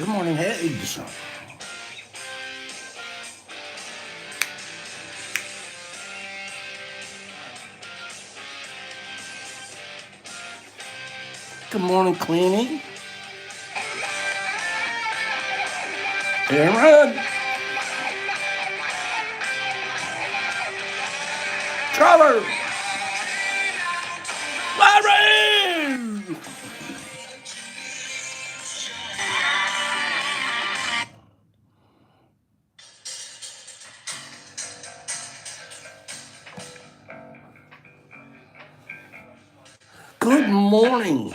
Good morning, Higgs. Good morning, Queenie. Aaron. Trevor. Larry. Good morning.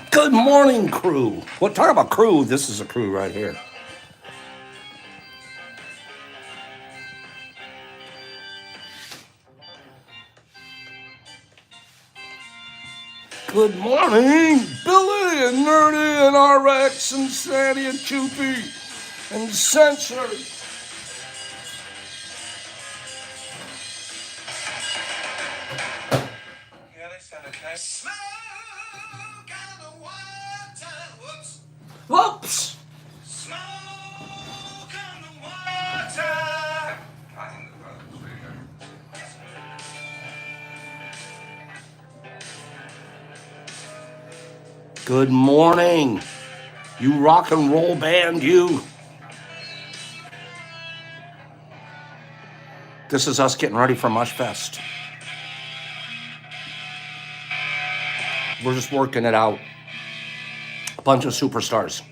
Good morning, crew. Well, talk about crew. This is a crew right here. Good morning, Billy and Nerdy and RX and Sandy and Choopy and Censor. Whoops. Good morning, you rock and roll band, you. This is us getting ready for Mush Fest. We're just working it out. A bunch of superstars.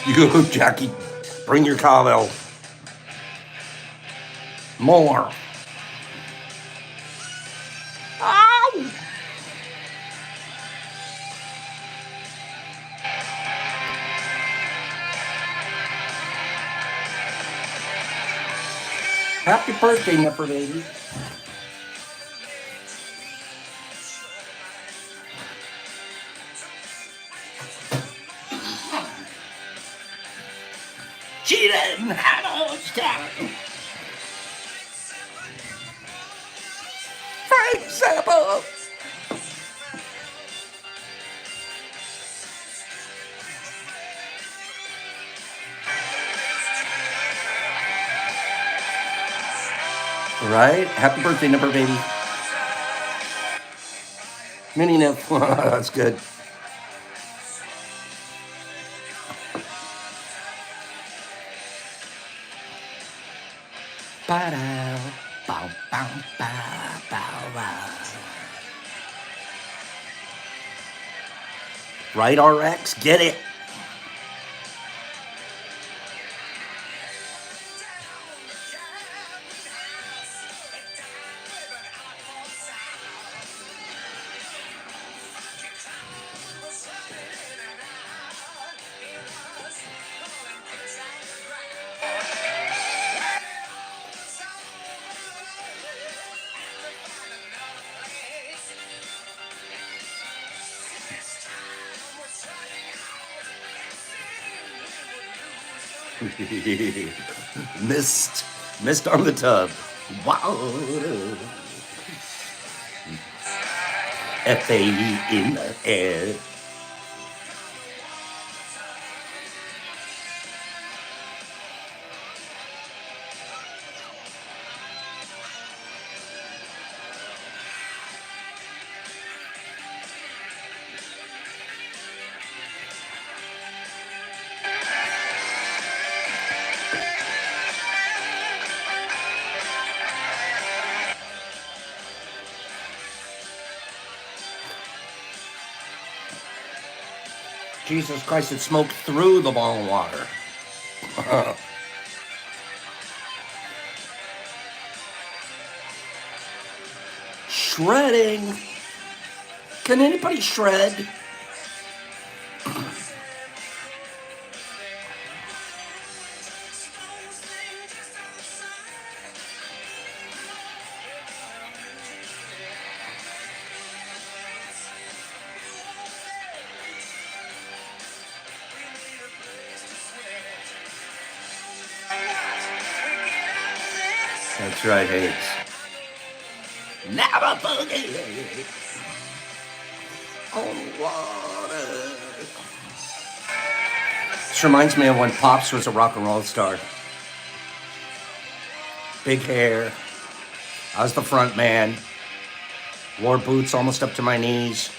You, Jackie, bring your cowbell. More. Ow! Happy birthday, Nipper Baby. She didn't have much time. For example. Right? Happy birthday, Nipper Baby. Mini Nip. That's good. Ba-da, bow, bow, bow, bow, bow. Right, RX? Get it. Missed on the tub. Wow. F-A-E in the air. Jesus Christ, it smoked through the ball of water. Shredding. Can anybody shred? That's right, Hayes. Never forget on water. This reminds me of when Pops was a rock and roll star. Big hair. I was the front man. Wore boots almost up to my knees.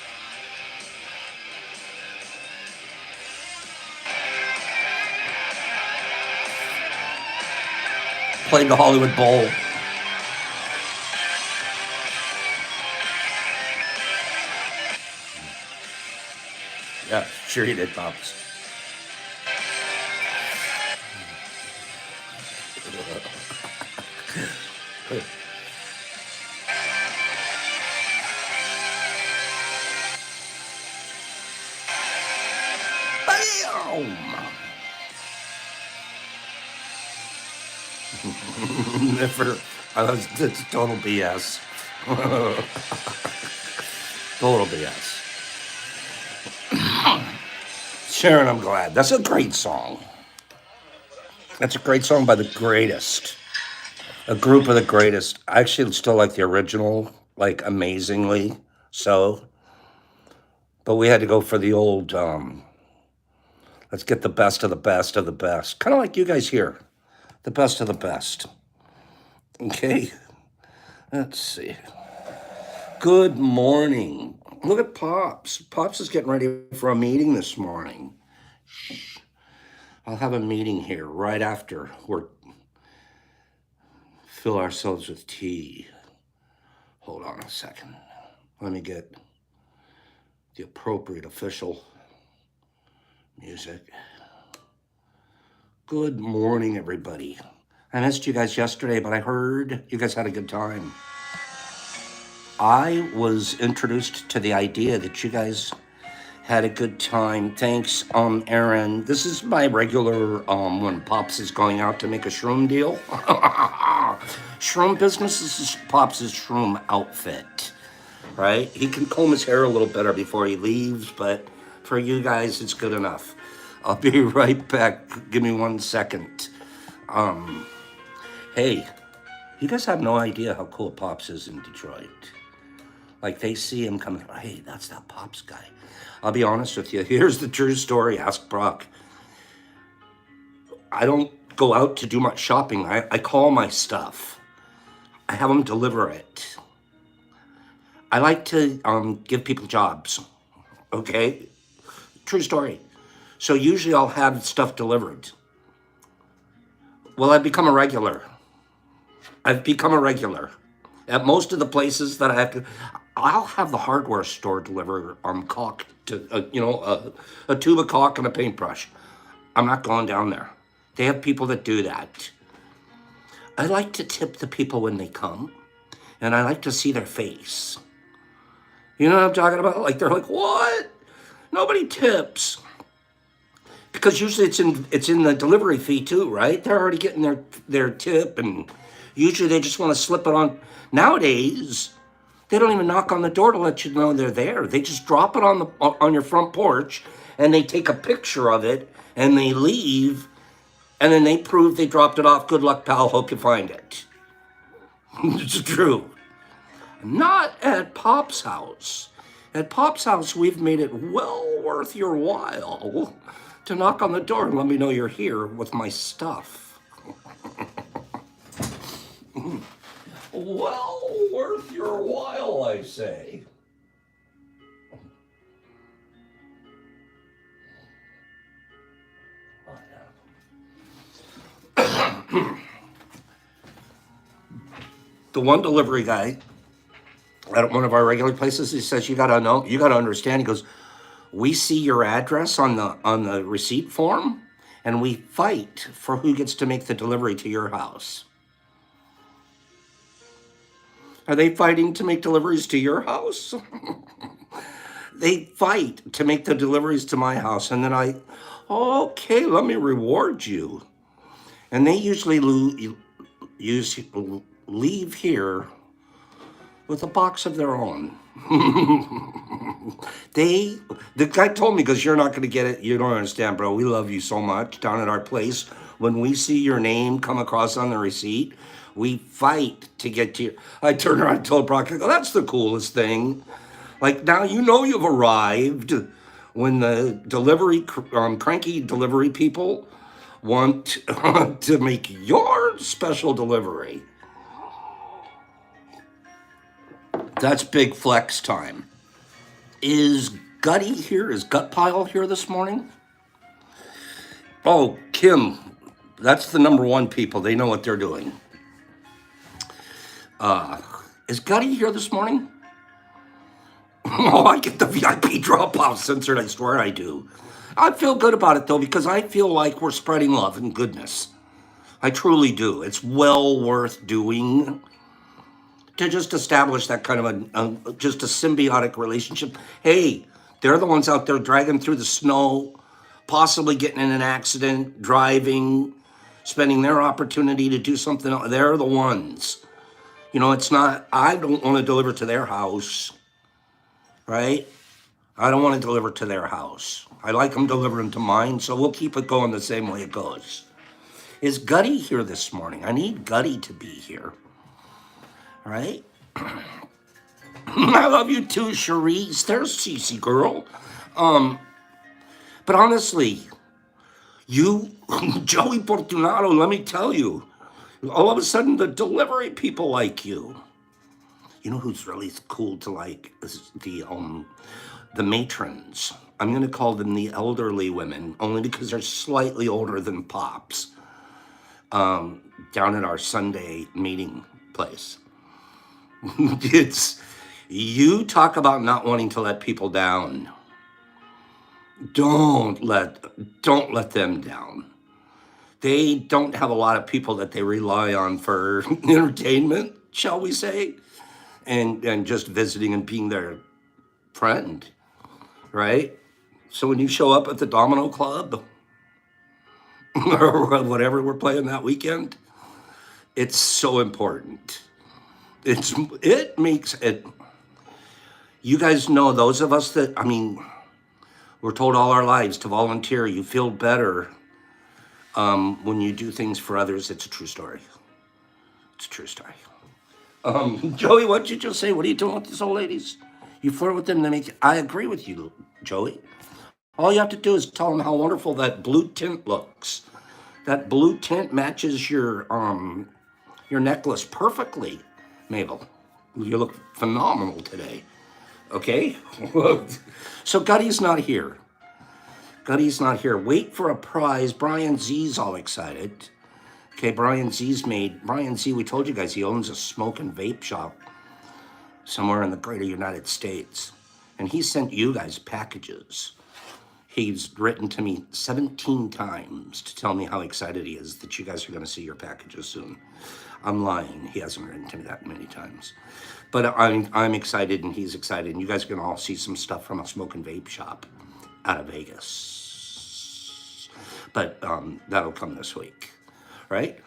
Played the Hollywood Bowl. Yeah, sure you did, Pops. Bam! Never. It's total BS. Total BS. Sharon, I'm glad. That's a great song. That's a great song by the greatest. A group of the greatest. I actually still like the original, like amazingly so. But we had to go for the old, let's get the best of the best of the best. Kind of like you guys here. The best of the best. Okay. Let's see. Good morning. Look at Pops. Pops is getting ready for a meeting this morning. I'll have a meeting here right after we're fill ourselves with tea. Hold on a second. Let me get the appropriate official music. Good morning, everybody. I missed you guys yesterday, but I heard you guys had a good time. I was introduced to the idea that you guys had a good time. Thanks, Aaron. This is my regular when Pops is going out to make a shroom deal. Shroom business is Pops' shroom outfit, right? He can comb his hair a little better before he leaves, but for you guys, it's good enough. I'll be right back. Give me 1 second. Hey, you guys have no idea how cool Pops is in Detroit. Like, they see him coming, hey, that's that Pops guy. I'll be honest with you. Here's the true story. Ask Brock. I don't go out to do much shopping. I call my stuff. I have them deliver it. I like to give people jobs. Okay? True story. So usually I'll have stuff delivered. Well, I've become a regular. I've become a regular. At most of the places that I have to, I'll have the hardware store deliver caulk to, a tube of caulk and a paintbrush. I'm not going down there. They have people that do that. I like to tip the people when they come, and I like to see their face. You know what I'm talking about? Like, they're like, what? Nobody tips. Because usually it's in the delivery fee too, right? They're already getting their tip, and usually they just want to slip it on. Nowadays, they don't even knock on the door to let you know they're there. They just drop it on your front porch, and they take a picture of it, and they leave, and then they prove they dropped it off. Good luck, pal. Hope you find it. It's true. Not at Pop's house. At Pop's house, we've made it well worth your while to knock on the door and let me know you're here with my stuff. Well worth your while, I say. The one delivery guy at one of our regular places, he says, you gotta understand. He goes, we see your address on the receipt form, and we fight for who gets to make the delivery to your house. Are they fighting to make deliveries to your house? They fight to make the deliveries to my house, and then okay, let me reward you. And they usually leave here with a box of their own. The guy told me, because you're not going to get it. You don't understand, bro. We love you so much down at our place. When we see your name come across on the receipt, We fight to get to you. I turned around and told Brock, I go, that's the coolest thing. Like, now you know you've arrived when the cranky delivery people want to make your special delivery. That's big flex time. Is Gutty here? Is Gut Pile here this morning? Oh, Kim, that's the number one people. They know what they're doing. Is Gutty here this morning? Oh, I get the VIP drop-off censored. I swear I do. I feel good about it, though, because I feel like we're spreading love and goodness. I truly do. It's well worth doing to just establish that kind of just a symbiotic relationship. Hey, they're the ones out there dragging through the snow, possibly getting in an accident, driving, spending their opportunity to do something else. They're the ones. You know, it's not, I don't want to deliver to their house, right? I don't want to deliver to their house. I like them delivering to mine, so we'll keep it going the same way it goes. Is Gutty here this morning? I need Gutty to be here, right? I love you too, Cherise. There's Cece girl. But honestly, you, Joey Fortunato, let me tell you, all of a sudden the delivery people like you. You know who's really cool to like is the matrons. I'm gonna call them the elderly women, only because they're slightly older than Pops. Down at our Sunday meeting place. It's, you talk about not wanting to let people down. Don't let them down. They don't have a lot of people that they rely on for entertainment, shall we say, and just visiting and being their friend, right? So when you show up at the Domino Club or whatever we're playing that weekend, it's so important. It makes it. You guys know, those of us that, I mean, we're told all our lives to volunteer. You feel better when you do things for others. It's a true story. It's a true story. Joey, what'd you just say? What are you doing with these old ladies? You flirt with them to make. I agree with you, Joey. All you have to do is tell them how wonderful that blue tint looks. That blue tint matches your necklace perfectly, Mabel. You look phenomenal today. Okay? So Gutty's not here. Gutty's not here. Wait for a prize. Brian Z's all excited. Okay, Brian Z, we told you guys, he owns a smoke and vape shop somewhere in the greater United States. And he sent you guys packages. He's written to me 17 times to tell me how excited he is that you guys are going to see your packages soon. I'm lying. He hasn't written to me that many times. But I'm excited and he's excited. And you guys are going to all see some stuff from a smoke and vape shop out of Vegas. But that'll come this week, right?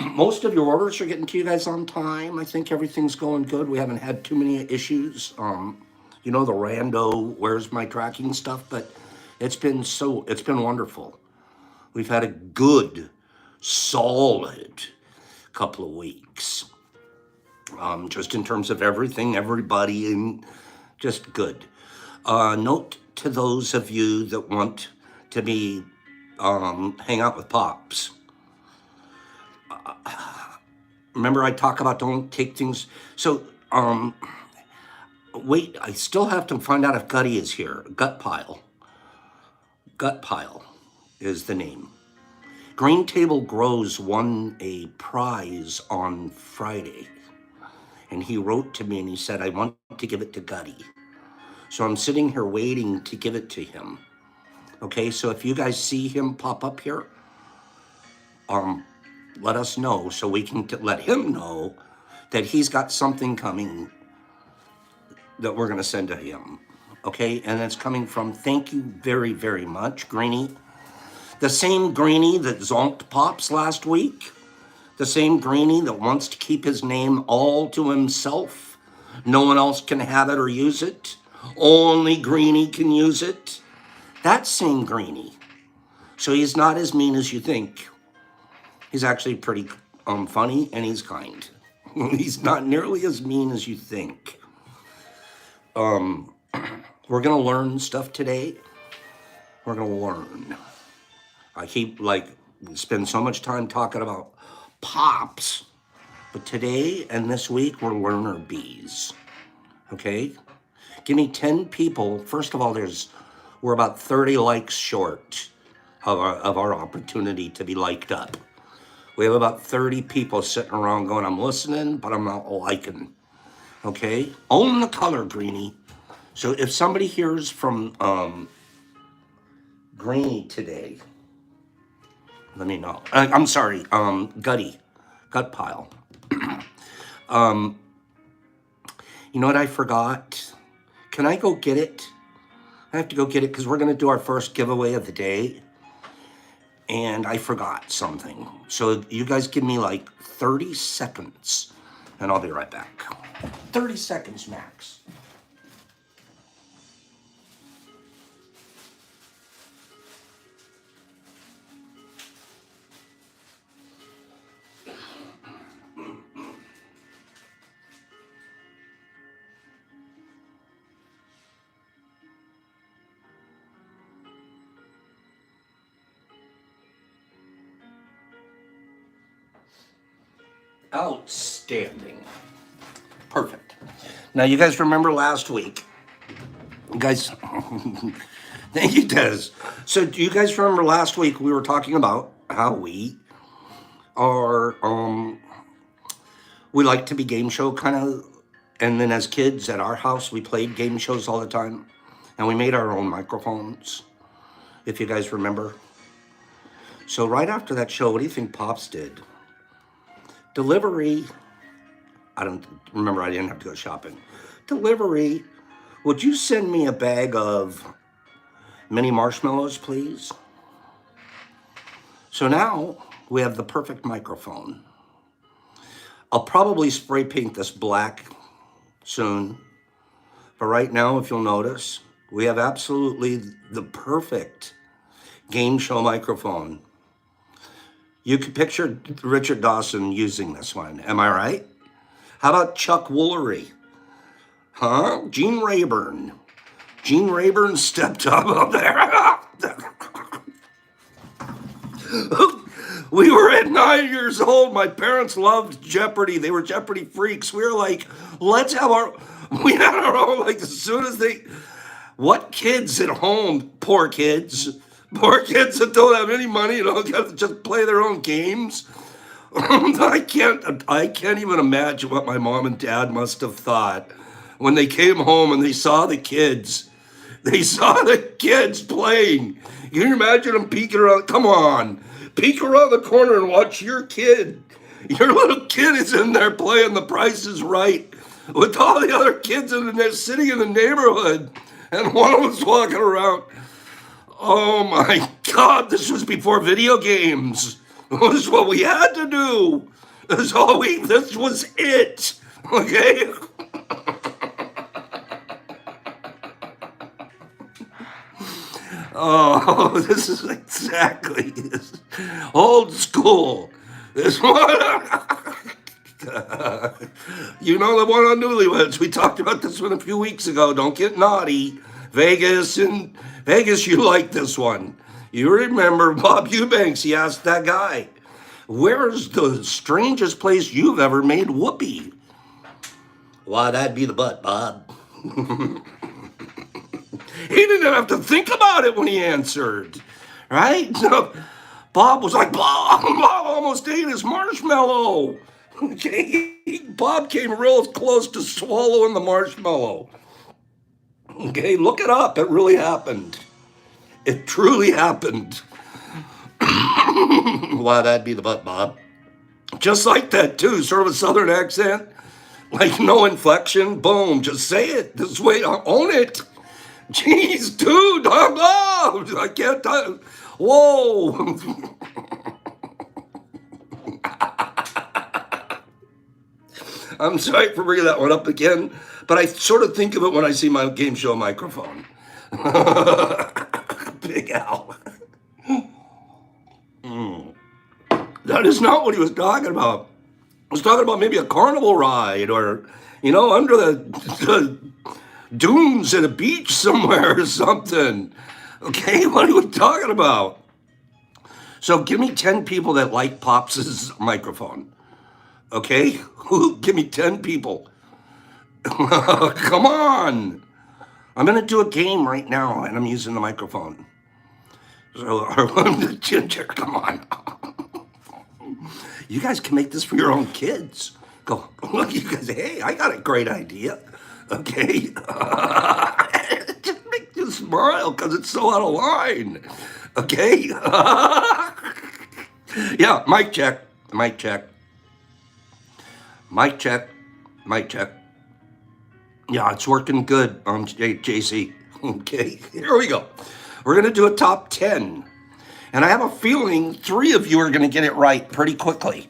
Most of your orders are getting to you guys on time. I think everything's going good. We haven't had too many issues. You know, the rando, where's my tracking stuff? But it's been wonderful. We've had a good, solid couple of weeks. Just in terms of everything, everybody, and just good. Note to those of you that want to be hang out with Pops. Remember I talk about don't take things. So wait, I still have to find out if Gutty is here. Gut Pile is the name. Green Table Grows won a prize on Friday. And he wrote to me and he said, I want to give it to Gutty. So I'm sitting here waiting to give it to him. Okay, so if you guys see him pop up here, let us know so we can let him know that he's got something coming that we're going to send to him. Okay, and it's coming from, thank you very, very much, Greenie. The same Greenie that zonked Pops last week. The same Greenie that wants to keep his name all to himself. No one else can have it or use it. Only Greenie can use it. That same Greenie. So he's not as mean as you think. He's actually pretty funny and he's kind. He's not nearly as mean as you think. We're gonna learn stuff today. We're gonna learn. I keep spend so much time talking about pops, but today and this week we're learner bees. Okay? Give me 10 people. First of all, we're about 30 likes short of our opportunity to be liked up. We have about 30 people sitting around going, I'm listening, but I'm not liking. Okay? Own the color, Greenie. So if somebody hears from Greenie today, let me know. I'm sorry, Gutty, Gut Pile. You know what I forgot? Can I go get it? I have to go get it because we're going to do our first giveaway of the day. And I forgot something. So you guys give me like 30 seconds and I'll be right back. 30 seconds max. Outstanding. Perfect. Now, you guys remember last week? You guys, thank you, Des. So, do you guys remember last week we were talking about how we are, we like to be game show kind of, and then as kids at our house, we played game shows all the time, and we made our own microphones, if you guys remember. So, right after that show, what do you think Pops did? Delivery, I don't remember, I didn't have to go shopping. Delivery, would you send me a bag of mini marshmallows, please? So now we have the perfect microphone. I'll probably spray paint this black soon. But right now, if you'll notice, we have absolutely the perfect game show microphone. You could picture Richard Dawson using this one. Am I right? How about Chuck Woolery? Huh? Gene Rayburn. Gene Rayburn stepped up there. We were at 9 years old. My parents loved Jeopardy. They were Jeopardy freaks. We were like, let's have we had our own, like, as soon as what kids at home, poor kids that don't have any money, don't get to just play their own games. I can't even imagine what my mom and dad must have thought when they came home and they saw the kids. They saw the kids playing. Can you imagine them peeking around? Come on, peek around the corner and watch your kid. Your little kid is in there playing The Price is Right with all the other kids sitting in the neighborhood, and one of them's walking around. Oh my God, this was before video games. This was what we had to do. This was it. Okay? Oh, this is exactly old school. This one. You know the one on Newlyweds. We talked about this one a few weeks ago. Don't get naughty. Vegas, you like this one. You remember Bob Eubanks, he asked that guy, where's the strangest place you've ever made whoopee? Why, that'd be the butt, Bob. He didn't have to think about it when he answered, right? So Bob was like, Bob almost ate his marshmallow. Okay, Bob came real close to swallowing the marshmallow. Okay, look it up. It really happened. It truly happened. Why, that'd be the butt, Bob. Just like that, too. Sort of a southern accent. Like no inflection. Boom. Just say it. This way. Own it. Jeez, dude. I can't. Whoa. I'm sorry for bringing that one up again, but I sort of think of it when I see my game show microphone. Big Al. That is not what he was talking about. I was talking about maybe a carnival ride or, you know, under the dunes at a beach somewhere or something. Okay, what are you talking about? So give me 10 people that like Pops' microphone. Okay? Give me 10 people. Come on. I'm going to do a game right now and I'm using the microphone. So, Ginger, come on. You guys can make this for your own kids. Go, look, you guys, hey, I got a great idea. Okay? It just makes you smile because it's so out of line. Okay? Yeah, mic check, mic check. Mic check, mic check. Yeah, it's working good, JC. Okay, here we go. We're going to do a top 10. And I have a feeling 3 of you are going to get it right pretty quickly.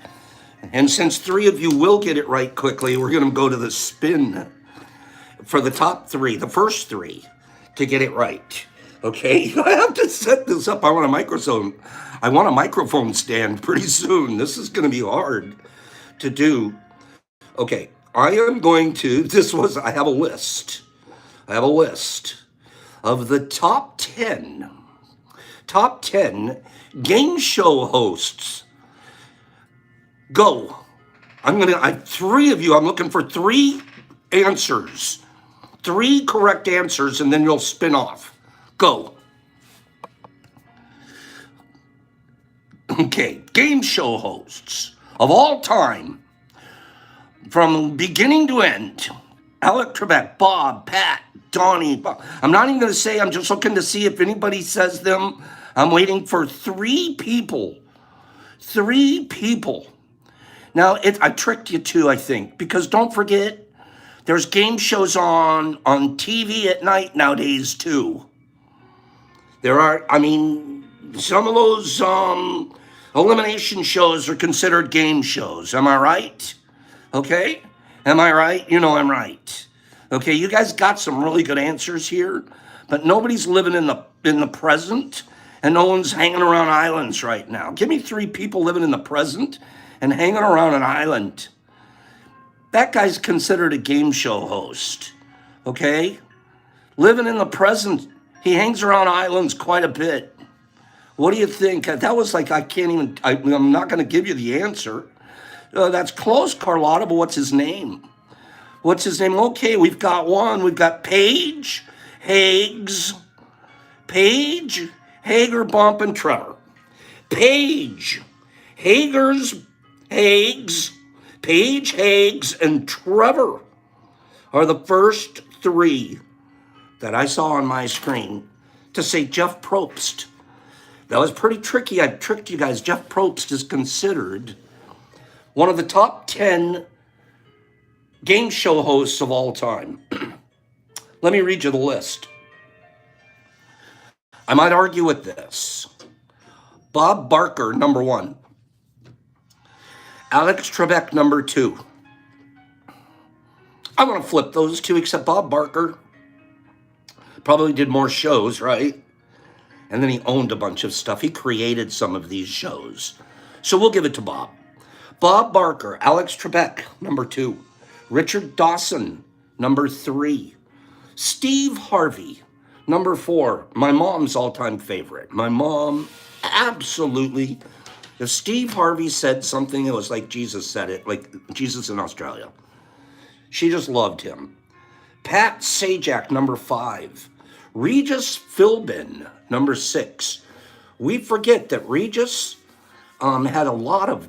And since 3 of you will get it right quickly, we're going to go to the spin for the top 3, the first 3, to get it right. Okay, I have to set this up. I want a microphone stand pretty soon. This is going to be hard to do. Okay, I am going to, I have a list. I have a list of the top 10 game show hosts. Go. I 3 of you, I'm looking for 3 answers. 3 correct answers, and then you'll spin off. Go. Okay, game show hosts of all time, from beginning to end. Alex Trebek, Bob, Pat, Donnie. Bob. I'm not even going to say, I'm just looking to see if anybody says them. I'm waiting for 3 people. 3 people. Now, I tricked you too, I think, because don't forget, there's game shows on TV at night nowadays too. There are, some of those elimination shows are considered game shows. Am I right? Okay? Am I right? You know I'm right. Okay, you guys got some really good answers here, but nobody's living in the present, and no one's hanging around islands right now. Give me 3 people living in the present and hanging around an island. That guy's considered a game show host. Okay? Living in the present, he hangs around islands quite a bit. What do you think? That was like, I'm not going to give you the answer. That's close, Carlotta, but what's his name? What's his name? Okay, we've got one. We've got Paige, Hager, Bump, and Trevor. Paige, Hags, Paige, Hags, and Trevor are the first 3 that I saw on my screen to say Jeff Probst. That was pretty tricky. I tricked you guys. Jeff Probst is considered one of the top 10 game show hosts of all time. Let me read you the list. I might argue with this. Bob Barker, number 1. Alex Trebek, number 2. I want to flip those 2, except Bob Barker probably did more shows, right? And then he owned a bunch of stuff. He created some of these shows. So we'll give it to Bob. Bob Barker, Alex Trebek, number 2. Richard Dawson, number 3. Steve Harvey, number 4. My mom's all-time favorite. My mom, absolutely. If Steve Harvey said something, it was like Jesus said it, like Jesus in Australia. She just loved him. Pat Sajak, number 5. Regis Philbin, number 6. We forget that Regis had a lot of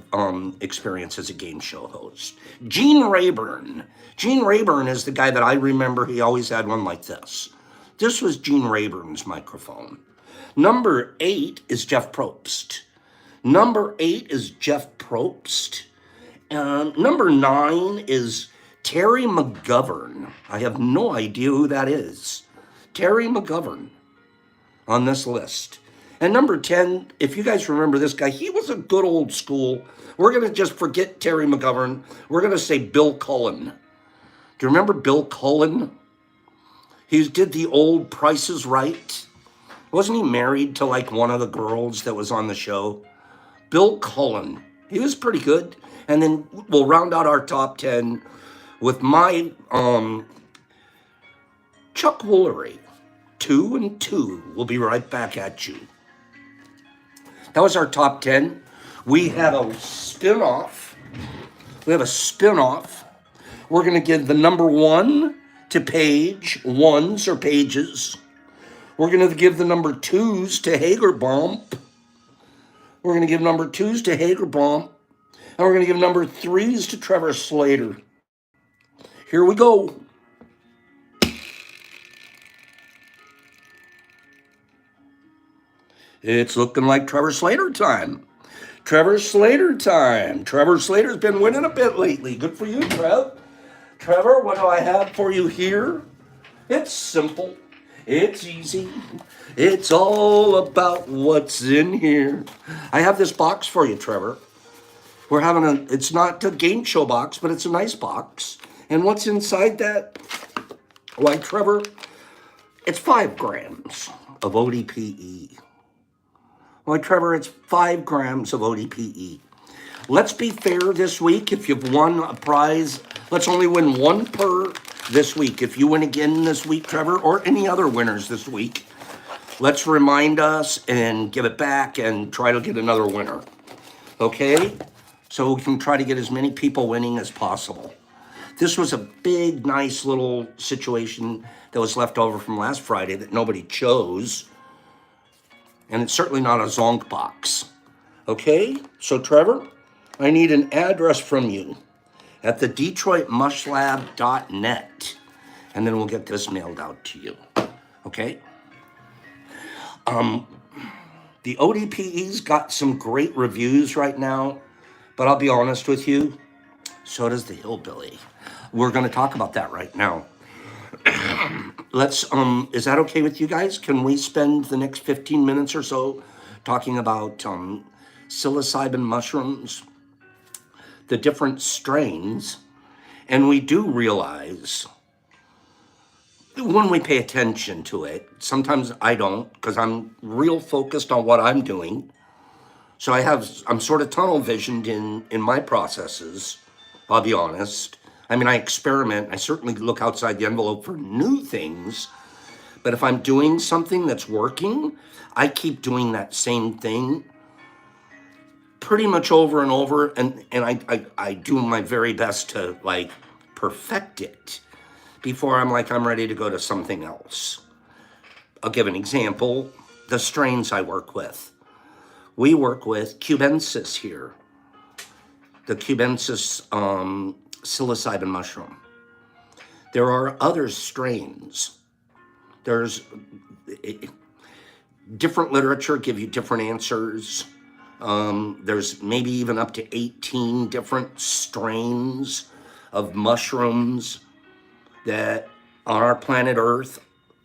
experience as a game show host. Gene Rayburn. Gene Rayburn is the guy that I remember. He always had one like this. This was Gene Rayburn's microphone. Number 8 is Jeff Probst. Number 8 is Jeff Probst. Number 9 is Terry McGovern. I have no idea who that is. Terry McGovern on this list. And number 10, if you guys remember this guy, he was a good old school. We're going to just forget Terry McGovern. We're going to say Bill Cullen. Do you remember Bill Cullen? He did the old Price is Right. Wasn't he married to like one of the girls that was on the show? Bill Cullen. He was pretty good. And then we'll round out our top 10 with my Chuck Woolery. 2 and 2. We'll be right back at you. That was our top 10. We have a spin-off. We're going to give the number 1 to page 1s or pages. We're going to give the number 2s to Hagerbomb. We're going to give number 2s to Hagerbomb. And we're going to give number 3s to Trevor Slater. Here we go. It's looking like Trevor Slater time. Trevor Slater's been winning a bit lately. Good for you, Trev. Trevor, what do I have for you here? It's simple. It's easy. It's all about what's in here. I have this box for you, Trevor. It's not a game show box, but it's a nice box. And what's inside that? Why, Trevor, it's 5 grams of ODPE. Why, Trevor, it's 5 grams of ODPE. Let's be fair this week. If you've won a prize, let's only win 1 per this week. If you win again this week, Trevor, or any other winners this week, let's remind us and give it back and try to get another winner. Okay? So we can try to get as many people winning as possible. This was a big, nice little situation that was left over from last Friday that nobody chose. And it's certainly not a zonk box. Okay? So, Trevor, I need an address from you at the DetroitMushLab.net. And then we'll get this mailed out to you. Okay? The ODPE's got some great reviews right now. But I'll be honest with you, so does the Hillbilly. We're going to talk about that right now. Is that okay with you guys? Can we spend the next 15 minutes or so talking about psilocybin mushrooms, the different strains? And we do realize when we pay attention to it, sometimes I don't, because I'm real focused on what I'm doing. So I'm sort of tunnel visioned in my processes, I'll be honest. I mean, I experiment. I certainly look outside the envelope for new things. But if I'm doing something that's working, I keep doing that same thing pretty much over and over. And I do my very best to like perfect it before I'm ready to go to something else. I'll give an example. The strains I work with. We work with cubensis here, the cubensis psilocybin mushroom. There are other strains. There's different literature give you different answers. There's maybe even up to 18 different strains of mushrooms that on our planet Earth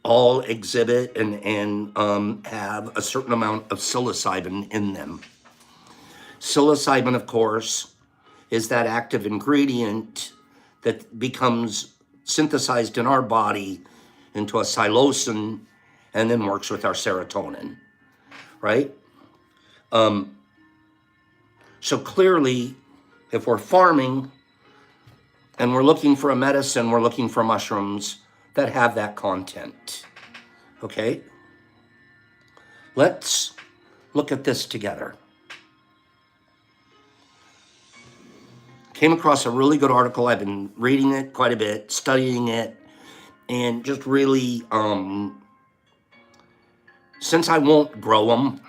all exhibit and have a certain amount of psilocybin in them. Psilocybin, of course, is that active ingredient that becomes synthesized in our body into a psilocin and then works with our serotonin, right? So clearly, if we're farming and we're looking for a medicine, we're looking for mushrooms that have that content, okay? Let's look at this together. Came across a really good article. I've been reading it quite a bit, studying it, and just really, since I won't grow them,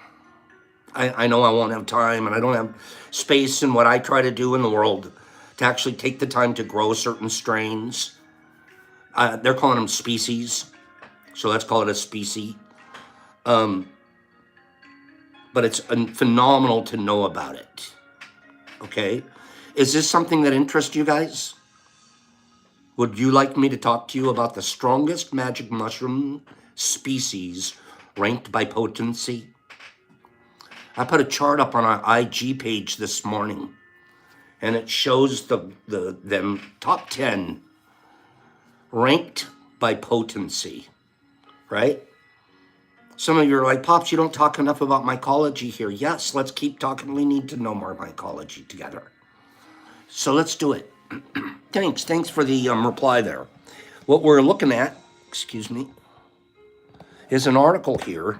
I know I won't have time and I don't have space in what I try to do in the world to actually take the time to grow certain strains. They're calling them species, so let's call it a species. But it's phenomenal to know about it, okay? Is this something that interests you guys? Would you like me to talk to you about the strongest magic mushroom species ranked by potency? I put a chart up on our IG page this morning, and it shows them top 10 ranked by potency, right? Some of you are like, Pops, you don't talk enough about mycology here. Yes, let's keep talking. We need to know more mycology together. So let's do it. Thanks for the reply there. What we're looking at, excuse me, is an article here.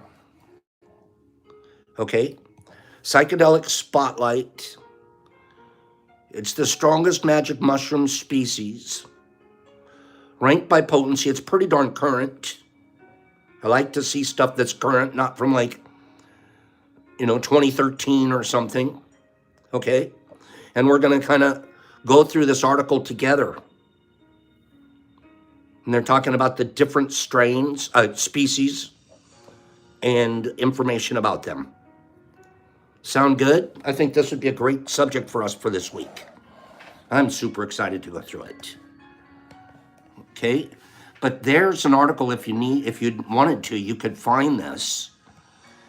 Okay, Psychedelic Spotlight. It's the strongest magic mushroom species, ranked by potency. It's pretty darn current. I like to see stuff that's current, not from like, 2013 or something. Okay, and we're going to kind of go through this article together. And they're talking about the different strains, species, and information about them. Sound good? I think this would be a great subject for us for this week. I'm super excited to go through it. Okay, but there's an article if you wanted to, you could find this.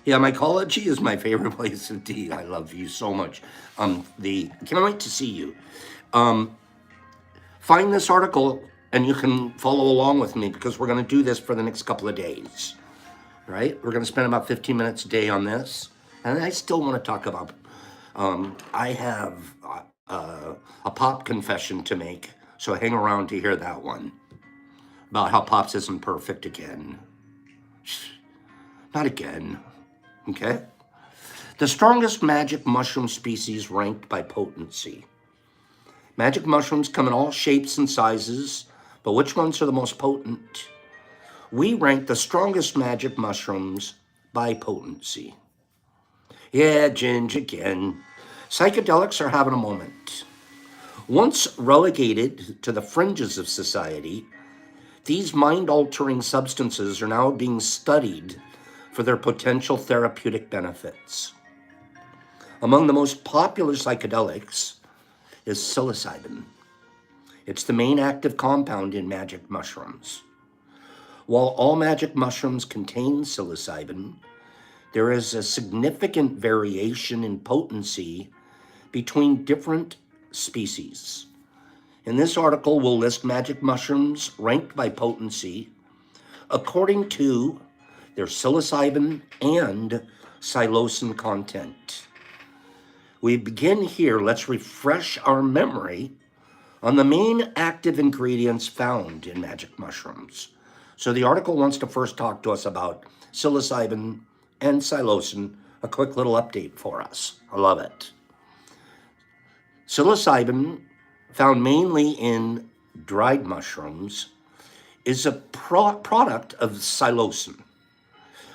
Yeah, mycology is my favorite place to be. I love you so much. Can't wait to see you. Find this article and you can follow along with me because we're going to do this for the next couple of days. Right? We're going to spend about 15 minutes a day on this. And I still want to talk about, I have a pop confession to make, so hang around to hear that one. About how Pops isn't perfect again. Not again. Okay? The strongest magic mushroom species ranked by potency. Magic mushrooms come in all shapes and sizes, but which ones are the most potent? We rank the strongest magic mushrooms by potency. Yeah, Ginge again. Psychedelics are having a moment. Once relegated to the fringes of society, these mind-altering substances are now being studied for their potential therapeutic benefits. Among the most popular psychedelics is psilocybin. It's the main active compound in magic mushrooms. While all magic mushrooms contain psilocybin, there is a significant variation in potency between different species. In this article, we'll list magic mushrooms ranked by potency according to their psilocybin and psilocin content. We begin here. Let's refresh our memory on the main active ingredients found in magic mushrooms. So the article wants to first talk to us about psilocybin and psilocin, a quick little update for us. I love it. Psilocybin, found mainly in dried mushrooms, is a product of psilocin.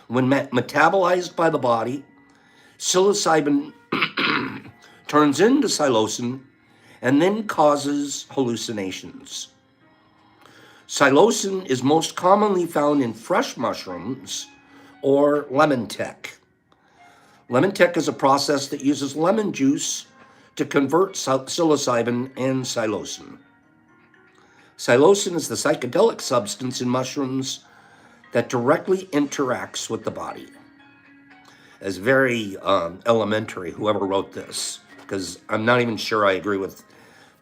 When metabolized by the body, psilocybin turns into psilocin and then causes hallucinations. Psilocin is most commonly found in fresh mushrooms or lemon tech. Lemon tech is a process that uses lemon juice to convert psilocybin and psilocin. Psilocin is the psychedelic substance in mushrooms that directly interacts with the body. It's very elementary, whoever wrote this, because I'm not even sure I agree with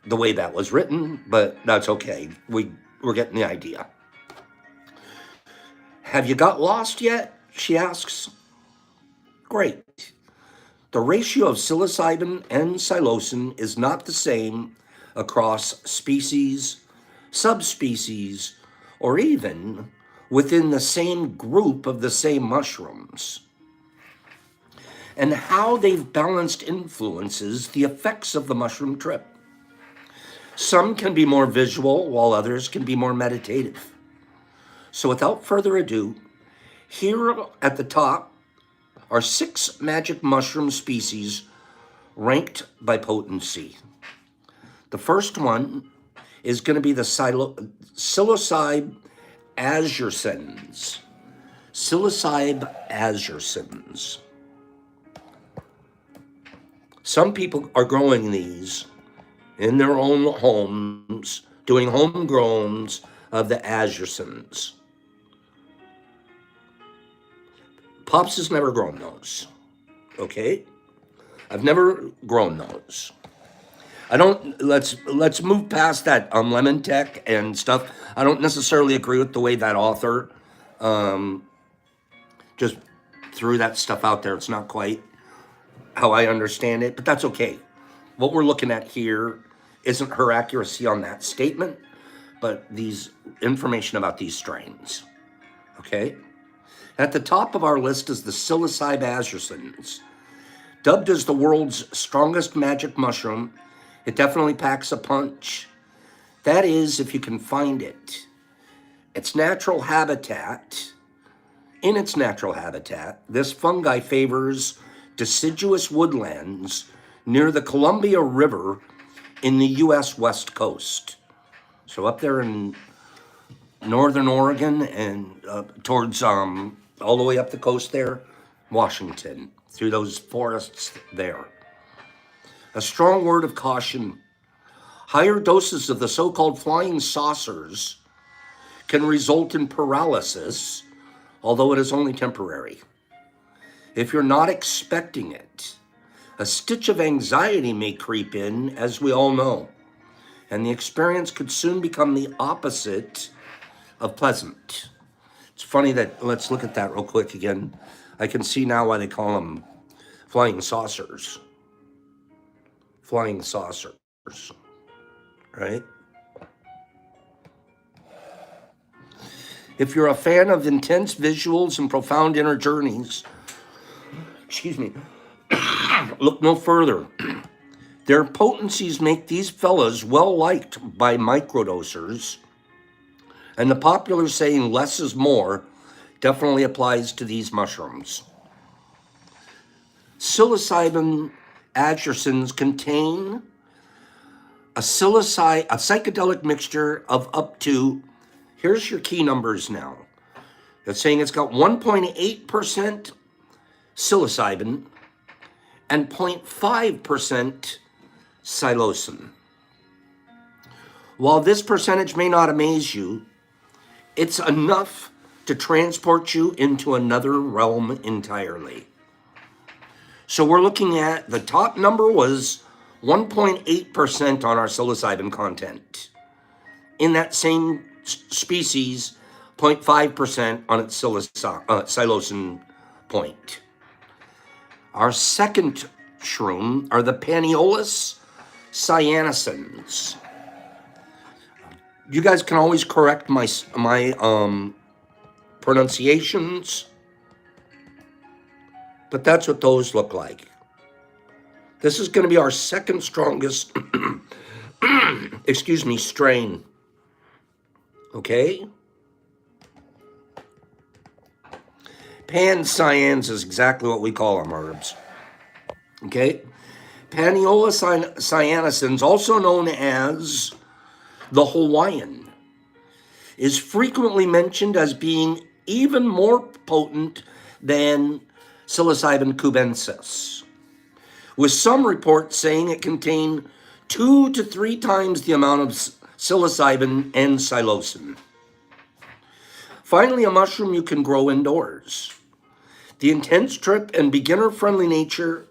the way that was written, but that's okay. We're getting the idea. Have you got lost yet? She asks. Great. The ratio of psilocybin and psilocin is not the same across species, subspecies, or even within the same group of the same mushrooms. And how they've balanced influences the effects of the mushroom trip. Some can be more visual, while others can be more meditative. So without further ado, here at the top are 6 magic mushroom species ranked by potency. The first one is going to be the psilocybe azurescens. Psilocybe azurescens. Some people are growing these in their own homes, doing homegrowns of the azurescens. Pops has never grown those, okay? I've never grown those. Let's move past that lemon tech and stuff. I don't necessarily agree with the way that author Just threw that stuff out there. It's not quite how I understand it, but that's okay. What we're looking at here isn't her accuracy on that statement, but these information about these strains. Okay? At the top of our list is the Psilocybe azurescens. Dubbed as the world's strongest magic mushroom, it definitely packs a punch. That is, if you can find it. Its natural habitat, in its natural habitat, this fungi favors deciduous woodlands near the Columbia River in the U.S. West Coast. So up there in northern Oregon and towards all the way up the coast there, Washington, through those forests there. A strong word of caution. Higher doses of the so-called flying saucers can result in paralysis, although it is only temporary. If you're not expecting it, a stitch of anxiety may creep in, as we all know, and the experience could soon become the opposite of pleasant. It's funny that, let's look at that real quick again. I can see now why they call them flying saucers. Flying saucers, right? If you're a fan of intense visuals and profound inner journeys, look no further. Their potencies make these fellas well liked by microdosers, and the popular saying less is more definitely applies to these mushrooms. Psilocybin azurescens contain a psychedelic mixture of up to, here's your key numbers now. It's saying it's got 1.8% psilocybin and 0.5% psilocin. While this percentage may not amaze you, it's enough to transport you into another realm entirely. So we're looking at, the top number was 1.8% on our psilocybin content. In that same species, 0.5% on its psilocin point. Our second shroom are the Paniolus cyanescens. You guys can always correct my pronunciations, but that's what those look like. This is going to be our second strongest, strain. Okay? Pancyans is exactly what we call them, herbs. Okay? Paniolus cyanescens, also known as the Hawaiian, is frequently mentioned as being even more potent than psilocybin cubensis, with some reports saying it contained 2 to 3 times the amount of psilocybin and psilocin. Finally, a mushroom you can grow indoors. The intense trip and beginner-friendly nature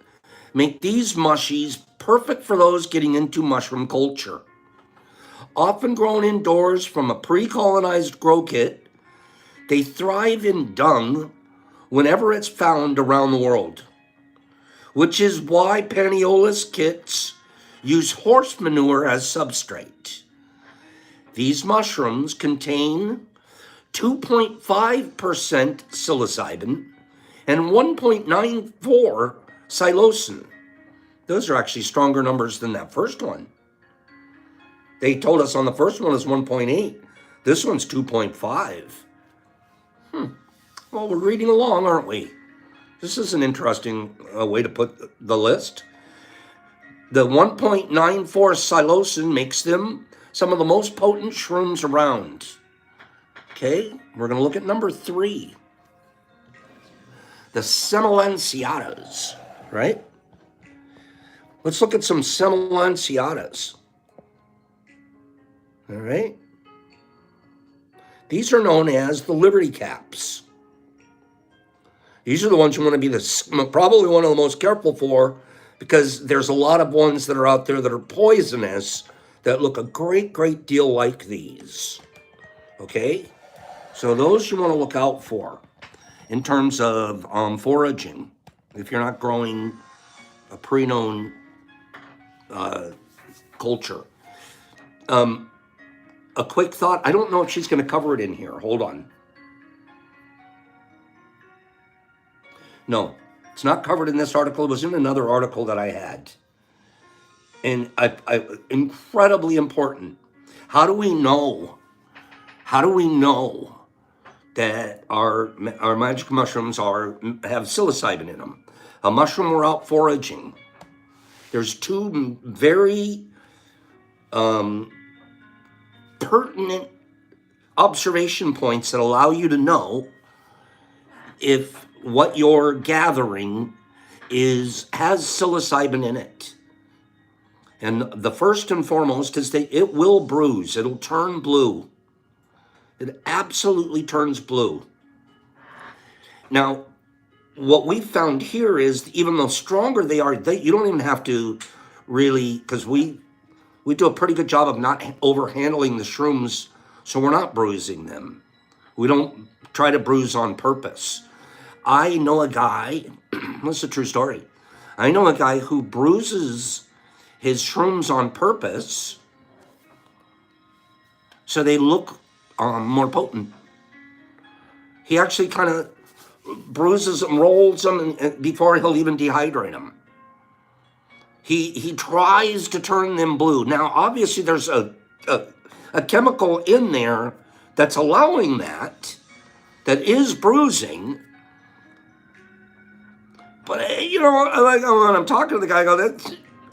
make these mushies perfect for those getting into mushroom culture. Often grown indoors from a pre-colonized grow kit, they thrive in dung whenever it's found around the world, which is why Paniolus kits use horse manure as substrate. These mushrooms contain 2.5% psilocybin and 1.94 psilocin. Those are actually stronger numbers than that first one. They told us on the first one is 1.8. This one's 2.5. Well, we're reading along, aren't we? This is an interesting way to put the list. The 1.94 psilocin makes them some of the most potent shrooms around. Okay, we're going to look at number 3. The Semilanceatas, right? Let's look at some Semilanceatas. All right. These are known as the Liberty Caps. These are the ones you want to be probably one of the most careful for, because there's a lot of ones that are out there that are poisonous that look a great deal like these. Okay? So those you want to look out for. in terms of foraging. If you're not growing a pre-known culture. A quick thought. I don't know if she's going to cover it in here. Hold on. No, it's not covered in this article. It was in another article that I had. And incredibly important. How do we know? How do we know that our magic mushrooms have psilocybin in them? A mushroom we're out foraging. There's two very pertinent observation points that allow you to know if what you're gathering has psilocybin in it. And the first and foremost is that it will bruise. It'll turn blue. It absolutely turns blue. Now, what we found here is even though stronger they are, you don't even have to really, because we do a pretty good job of not overhandling the shrooms, so we're not bruising them. We don't try to bruise on purpose. I know a guy, this is a true story. I know a guy who bruises his shrooms on purpose so they look more potent. He actually kind of bruises them, rolls them before he'll even dehydrate them. He tries to turn them blue. Now, obviously, there's a chemical in there that's allowing that is bruising. But you know, like when I'm talking to the guy, I go,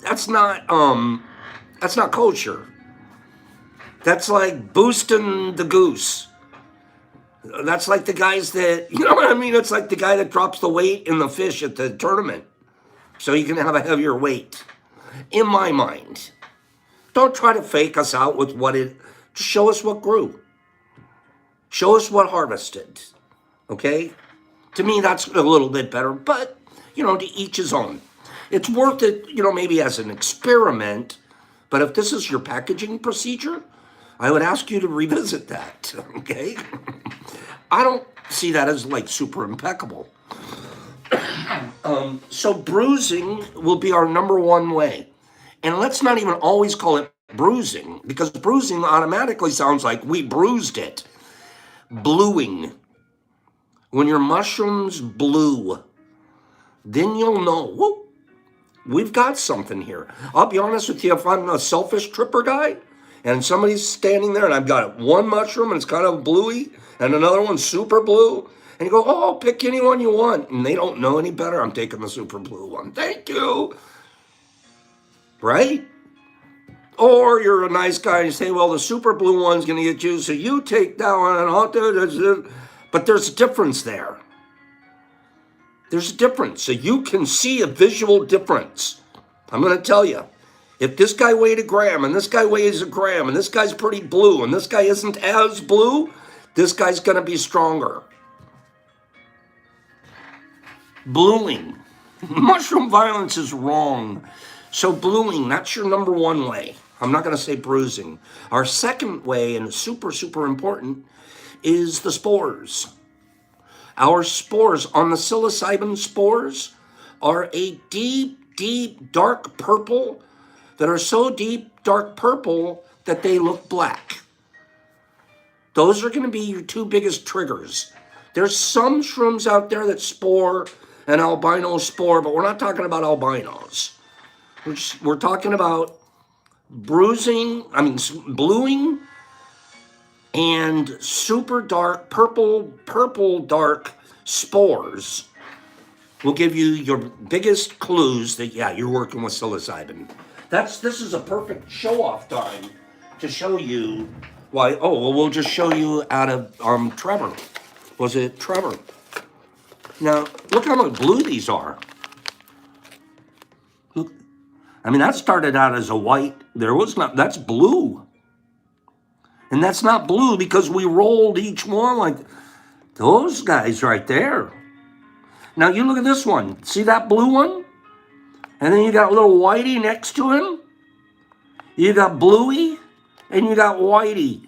that's not kosher. That's like boosting the goose. That's like the guys that, you know what I mean? It's like the guy that drops the weight in the fish at the tournament so you can have a heavier weight. In my mind, don't try to fake us out with just show us what grew. Show us what harvested, okay? To me, that's a little bit better, but, you know, to each his own. It's worth it, you know, maybe as an experiment, but if this is your packaging procedure, I would ask you to revisit that, okay? I don't see that as like super impeccable. So bruising will be our number one way. And let's not even always call it bruising, because bruising automatically sounds like we bruised it. Bluing. When your mushrooms blue, then you'll know, whoop, we've got something here. I'll be honest with you, if I'm a selfish tripper guy, and somebody's standing there and I've got one mushroom and it's kind of bluey and another one super blue, and you go, oh, pick any one you want, and they don't know any better, I'm taking the super blue one. Thank you. Right? Or you're a nice guy and you say, well, the super blue one's going to get you, so you take that one and I'll do it. But there's a difference there. There's a difference. So you can see a visual difference. I'm going to tell you. If this guy weighed a gram and this guy weighs a gram and this guy's pretty blue and this guy isn't as blue, this guy's going to be stronger. Bluing. Mushroom violence is wrong. So bluing, that's your number one way. I'm not going to say bruising. Our second way, and super, super important, is the spores. Our spores on the psilocybin spores are a deep, deep, dark purple that are so deep, dark purple that they look black. Those are going to be your two biggest triggers. There's some shrooms out there that spore an albino spore, but we're not talking about albinos. We're talking about bluing, and super dark, purple dark spores will give you your biggest clues that, yeah, you're working with psilocybin. This is a perfect show-off time to show you why. Oh, well, we'll just show you out of Trevor. Was it Trevor? Now, look how much blue these are. Look, I mean, that started out as a white. That's blue. And that's not blue because we rolled each one like those guys right there. Now, you look at this one. See that blue one? And then you got little whitey next to him. You got bluey and you got whitey.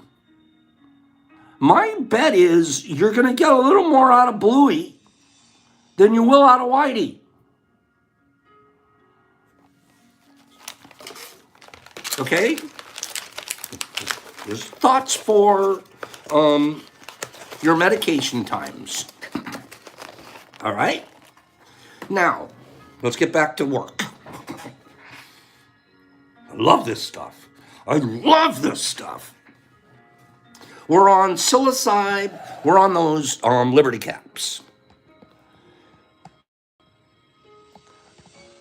My bet is you're going to get a little more out of bluey than you will out of Whitey. Okay? There's thoughts for your medication times. All right? Now, let's get back to work. I love this stuff. I love this stuff. We're on psilocybe. We're on those Liberty Caps.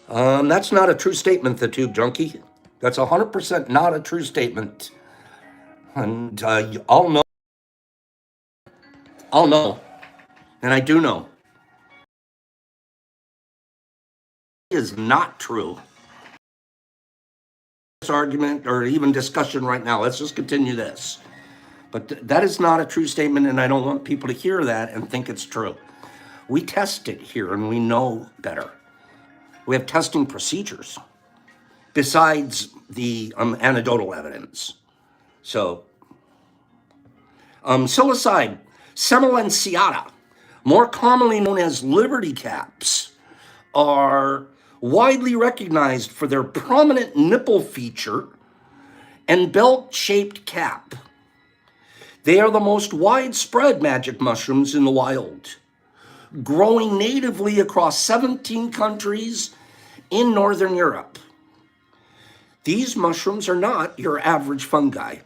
That's not a true statement, the Tube Junkie. That's 100% not a true statement. And I'll know. I'll know. And I do know. It is not true. This argument or even discussion right now. Let's just continue this. But that is not a true statement, and I don't want people to hear that and think it's true. We test it here, and we know better. We have testing procedures besides the anecdotal evidence. So, psilocybe semolentiata, more commonly known as Liberty Caps, are widely recognized for their prominent nipple feature and belt-shaped cap. They are the most widespread magic mushrooms in the wild, growing natively across 17 countries in Northern Europe. These mushrooms are not your average fungi.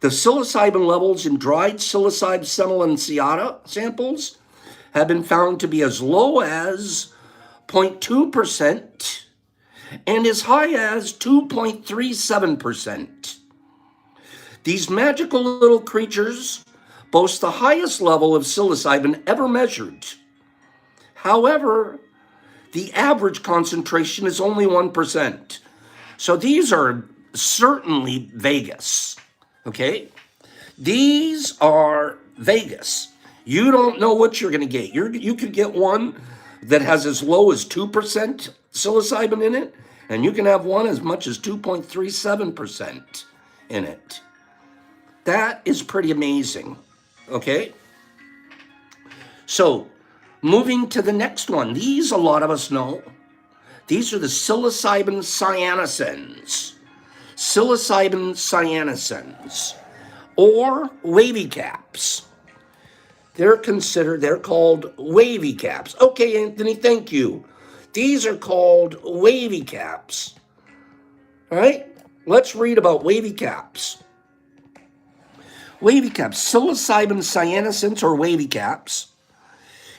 The psilocybin levels in dried psilocybe semolentiata samples have been found to be as low as 0.2% and as high as 2.37%. These magical little creatures boast the highest level of psilocybin ever measured. However, the average concentration is only 1%. So these are certainly Vegas, okay? These are Vegas. You don't know what you're going to get. You could get one that has as low as 2% psilocybin in it, and you can have one as much as 2.37% in it. That is pretty amazing, okay? So, moving to the next one. These, a lot of us know. These are the psilocybin cyanescens. Psilocybin cyanescens, or wavy caps. They're called wavy caps. Okay, Anthony, thank you. These are called wavy caps. All right, let's read about wavy caps. Wavy caps, psilocybin cyanescens, or wavy caps,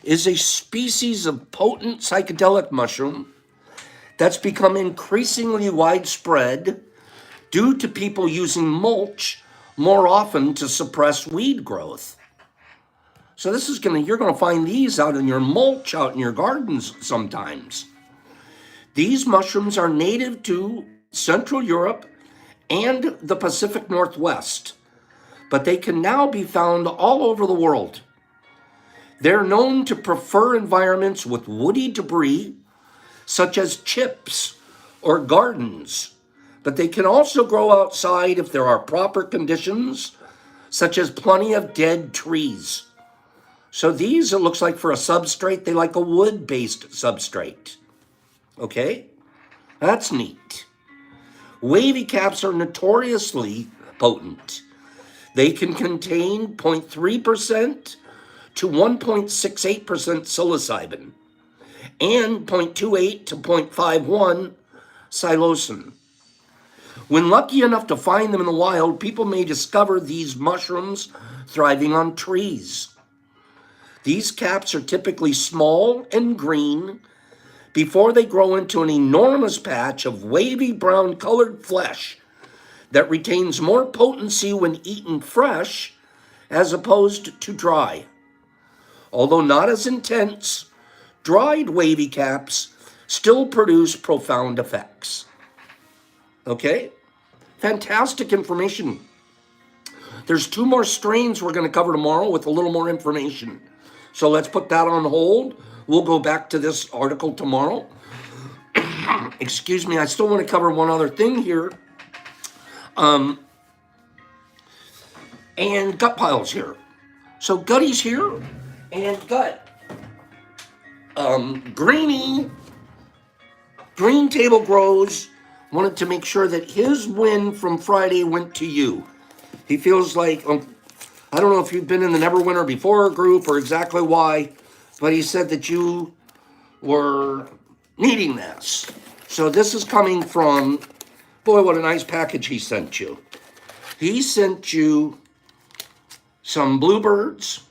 is a species of potent psychedelic mushroom that's become increasingly widespread due to people using mulch more often to suppress weed growth. So you're gonna find these out in your mulch, out in your gardens sometimes. These mushrooms are native to Central Europe and the Pacific Northwest, but they can now be found all over the world. They're known to prefer environments with woody debris, such as chips or gardens, but they can also grow outside if there are proper conditions, such as plenty of dead trees. So these, it looks like for a substrate, they like a wood-based substrate. Okay? That's neat. Wavy caps are notoriously potent. They can contain 0.3% to 1.68% psilocybin and 0.28 to 0.51 psilocin. When lucky enough to find them in the wild, people may discover these mushrooms thriving on trees. These caps are typically small and green before they grow into an enormous patch of wavy brown colored flesh that retains more potency when eaten fresh as opposed to dry. Although not as intense, dried wavy caps still produce profound effects. Okay? Fantastic information. There's 2 more strains we're going to cover tomorrow with a little more information. So let's put that on hold. We'll go back to this article tomorrow. Excuse me, I still want to cover one other thing here. And Gut Pile's here. So Gutty's here, and Gut, Greeny, Green Table Grows wanted to make sure that his win from Friday went to you. He feels like, I don't know if you've been in the Neverwinter Before group or exactly why, but he said that you were needing this. So this is coming from, boy, what a nice package he sent you. He sent you some bluebirds.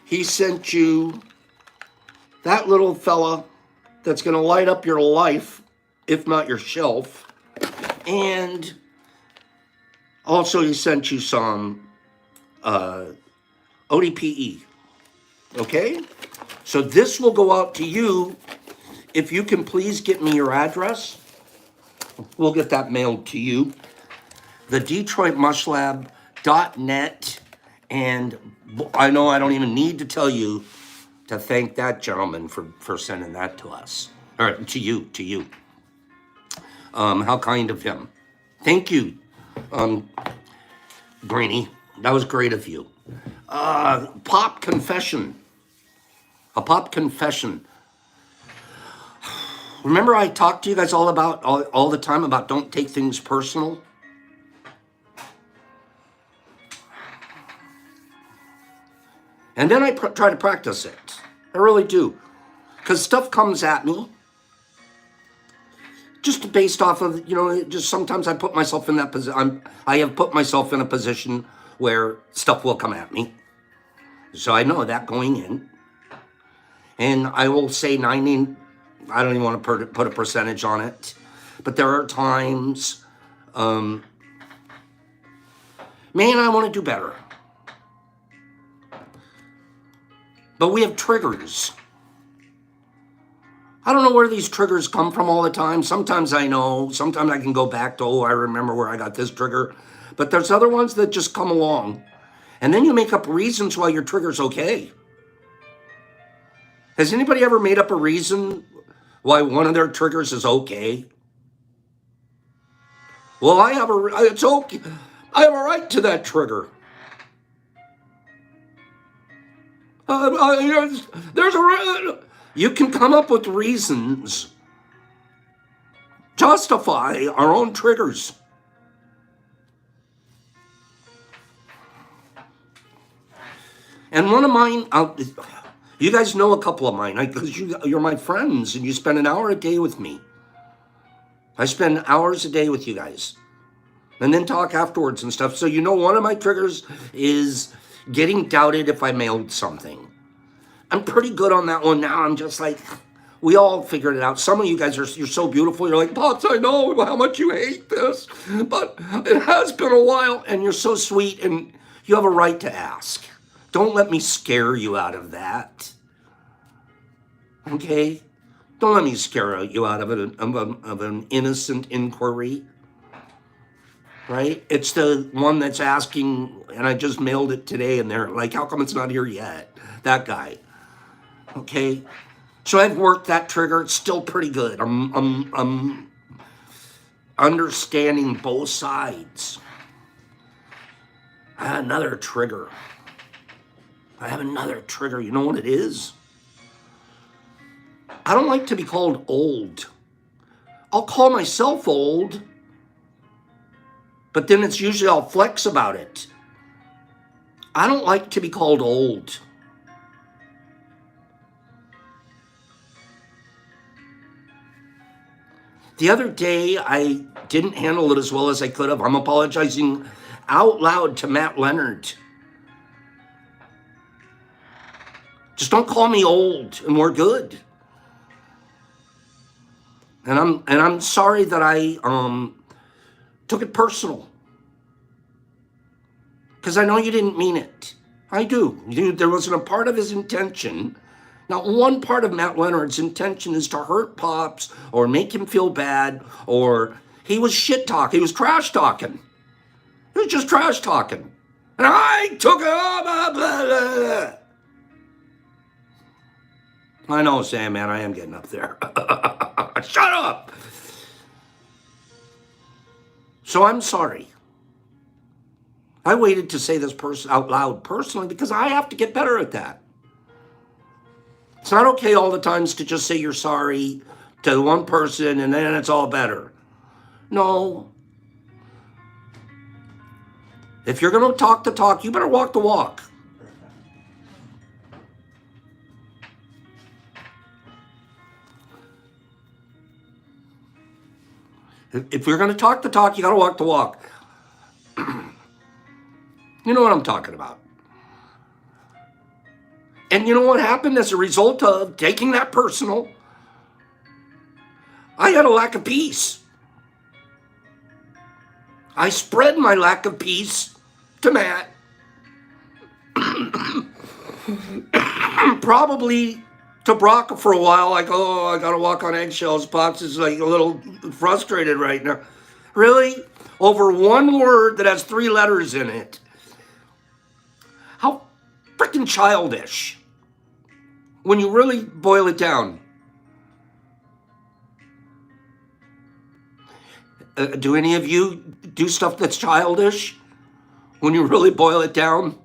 He sent you that little fella that's going to light up your life, if not your shelf. And also he sent you some ODPE. Okay? So this will go out to you. If you can please get me your address, we'll get that mailed to you. The DetroitMushLab.net. And I know I don't even need to tell you to thank that gentleman for sending that to us. Or to you. How kind of him. Thank you, Greeny. That was great of you. Pop confession. A pop confession. Remember I talked to you guys all the time about don't take things personal? And then I try to practice it. I really do. Because stuff comes at me. Just based off of, just sometimes I put myself in that position. I have put myself in a position where stuff will come at me. So I know that going in. And I will say 90, I don't even want to put a percentage on it. But there are times, man, I want to do better. But we have triggers. I don't know where these triggers come from all the time. Sometimes I know. Sometimes I can go back to, I remember where I got this trigger. But there's other ones that just come along. And then you make up reasons why your trigger's okay. Has anybody ever made up a reason why one of their triggers is okay? Well, it's okay. I have a right to that trigger. You can come up with reasons, justify our own triggers. And one of mine, you guys know a couple of mine, because you're my friends and you spend an hour a day with me. I spend hours a day with you guys and then talk afterwards and stuff. So one of my triggers is getting doubted if I mailed something. I'm pretty good on that one now. I'm just like, we all figured it out. Some of you guys you're so beautiful. You're like, Pops, I know how much you hate this, but it has been a while, and you're so sweet, and you have a right to ask. Don't let me scare you out of that. Okay? Don't let me scare you out of an innocent inquiry. Right? It's the one that's asking, and I just mailed it today, and they're like, how come it's not here yet? That guy. Okay? So I've worked that trigger. It's still pretty good. I'm understanding both sides. I have another trigger. You know what it is? I don't like to be called old. I'll call myself old, but then it's usually I'll flex about it. I don't like to be called old. The other day, I didn't handle it as well as I could have. I'm apologizing out loud to Matt Leonard. Just don't call me old, and we're good. And I'm sorry that I took it personal, because I know you didn't mean it. I do. There wasn't a part of his intention. Not one part of Matt Leonard's intention is to hurt Pops or make him feel bad, or he was shit talking. He was trash talking. He was just trash talking. And I took it all. Blah, blah, blah. I know, Sam, man, I am getting up there. Shut up. So I'm sorry. I waited to say this out loud personally because I have to get better at that. It's not okay all the times to just say you're sorry to one person and then it's all better. No. If you're going to talk the talk, you better walk the walk. If you're going to talk the talk, you got to walk the walk. You know what I'm talking about. And you know what happened as a result of taking that personal? I had a lack of peace. I spread my lack of peace to Matt. Probably to Brock for a while. Like, oh, I got to walk on eggshells. Pops is like a little frustrated right now. Really? Over one word that has 3 letters in it. How freaking childish. When you really boil it down. Do any of you do stuff that's childish? When you really boil it down?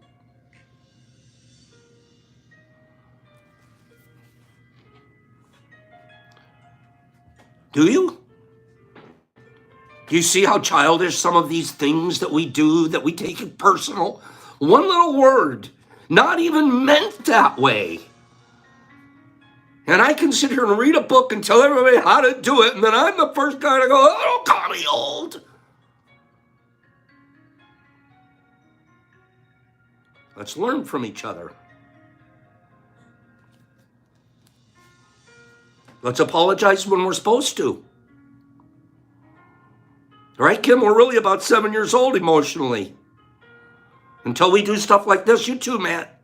Do you? Do you see how childish some of these things that we do, that we take it personal? One little word, not even meant that way. And I can sit here and read a book and tell everybody how to do it, and then I'm the first guy to go, oh, don't call me old. Let's learn from each other. Let's apologize when we're supposed to. Right, Kim? We're really about 7 years old emotionally. Until we do stuff like this. You too, Matt.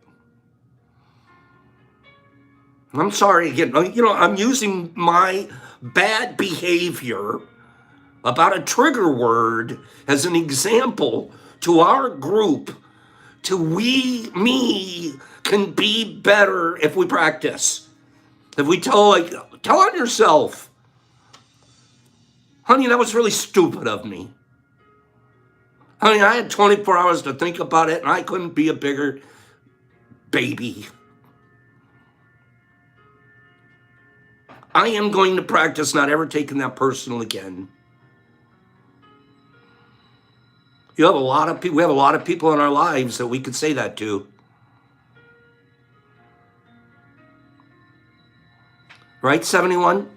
I'm sorry again. You know, I'm using my bad behavior about a trigger word as an example to our group to me can be better if we practice. If we tell on yourself, honey, that was really stupid of me. Honey, I had 24 hours to think about it and I couldn't be a bigger baby. I am going to practice not ever taking that personal again. You have a lot of people. We have a lot of people in our lives that we could say that to. Right, 71?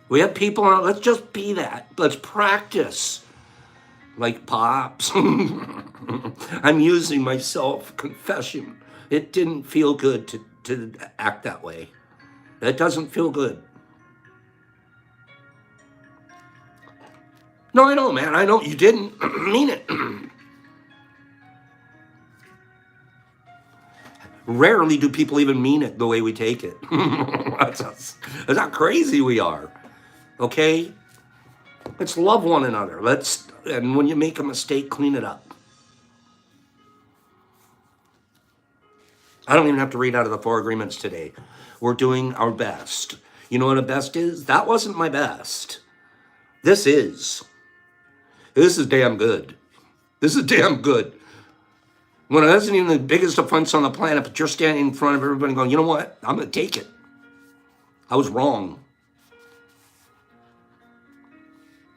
We have people. Let's just be that. Let's practice. Like Pops. I'm using myself. Confession. It didn't feel good to act that way. It doesn't feel good. No, I know, man. I know you didn't mean it. Rarely do people even mean it the way we take it. That's how crazy we are. Okay? Let's love one another. And when you make a mistake, clean it up. I don't even have to read out of the 4 agreements today. We're doing our best. You know what a best is? That wasn't my best. This is. This is damn good. This is damn good. When it isn't even the biggest offense on the planet, but you're standing in front of everybody going, you know what? I'm going to take it. I was wrong.